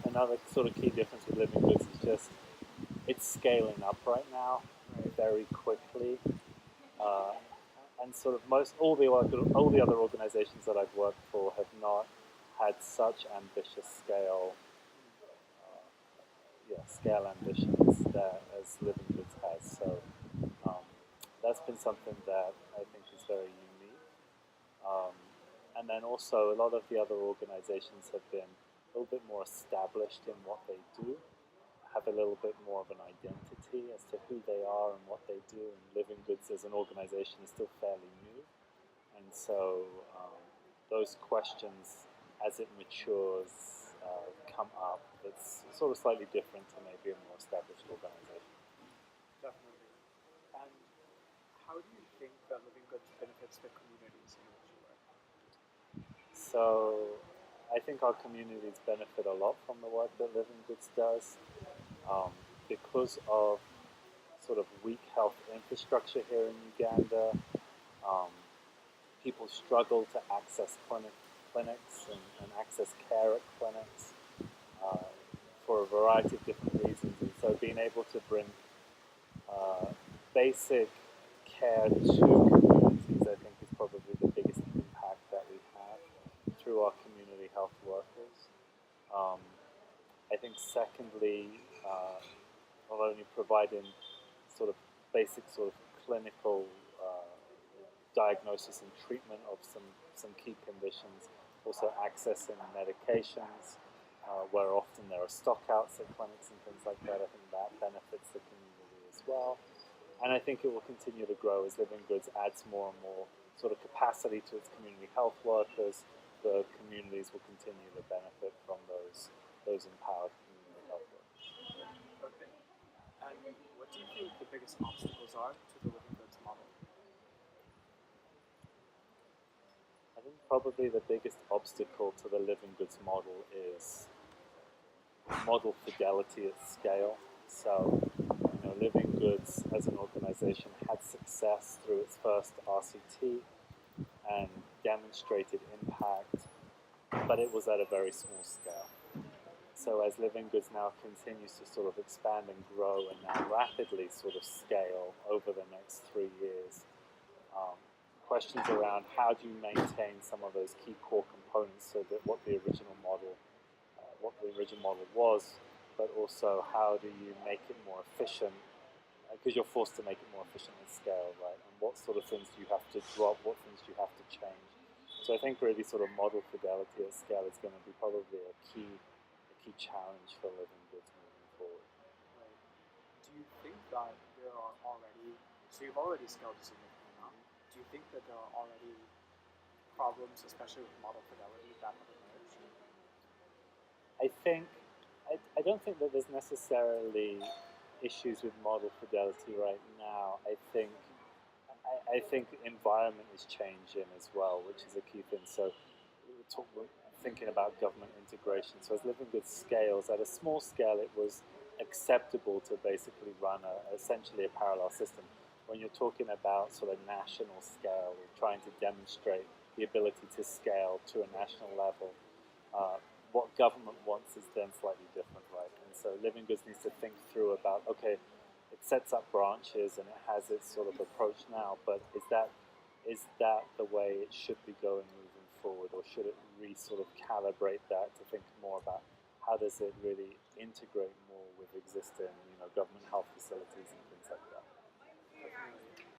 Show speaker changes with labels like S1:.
S1: another sort of key difference with Living Goods is just it's scaling up right now very quickly. Uh, and sort of all the other organizations that I've worked for have not had such ambitious scale ambitions that as Living Goods has. So um, that's been something that I think is very unique. Um, and then also a lot of the other organizations have been a little bit more established in what they do, have a little bit more of an identity as to who they are and what they do. And Living Goods as an organization is still fairly new. And so those questions, as it matures, come up. It's sort of slightly different to maybe a more established organization.
S2: Definitely. And how do you think that Living Goods benefits the communities in which you work?
S1: So I think our communities benefit a lot from the work that Living Goods does um, because of sort of weak health infrastructure here in Uganda. Um, People struggle to access clinics and access care at clinics uh, for a variety of different reasons. And so being able to bring uh, basic care to communities, I think, is probably the biggest impact that we have through our community health workers. Um, I think, secondly, not only providing sort of basic sort of clinical diagnosis and treatment of some key conditions, also accessing medications, where often there are stockouts at clinics and things like that. I think that benefits the community as well. And I think it will continue to grow as Living Goods adds more and more sort of capacity to its community health workers. The communities will continue to benefit from those empowered community health workers.
S2: Okay. And what do you think the biggest obstacles are to the Living Goods model?
S1: I think probably the biggest obstacle to the Living Goods model is model fidelity at scale. So, Living Goods as an organization had success through its first RCT and demonstrated impact, but it was at a very small scale. So as Living Goods now continues to sort of expand and grow and now rapidly sort of scale over the next 3 years, questions around how do you maintain some of those key core components so that what the original model was, but also how do you make it more efficient, because you're forced to make it more efficient at scale, right? And what sort of things do you have to drop, what things do you have to change? So I think really sort of model fidelity at scale is going to be probably a key challenge for Living Goods moving forward.
S2: Right. Do you think that there are already, so you've already scaled a significant amount, do you think that there are already problems, especially with model fidelity, that have emerged?
S1: I don't think that there's necessarily issues with model fidelity right now. I think environment is changing as well, which is a key thing. So we're thinking about government integration. So as Living Goods scales, at a small scale, it was acceptable to basically run essentially a parallel system. When you're talking about sort of national scale, we're trying to demonstrate the ability to scale to a national level. What government wants is then slightly different, right? And so Living Goods needs to think through about, okay, it sets up branches and it has its sort of approach now, but is that the way it should be going moving forward, or should it sort of calibrate that to think more about how does it really integrate more with existing, government health facilities and things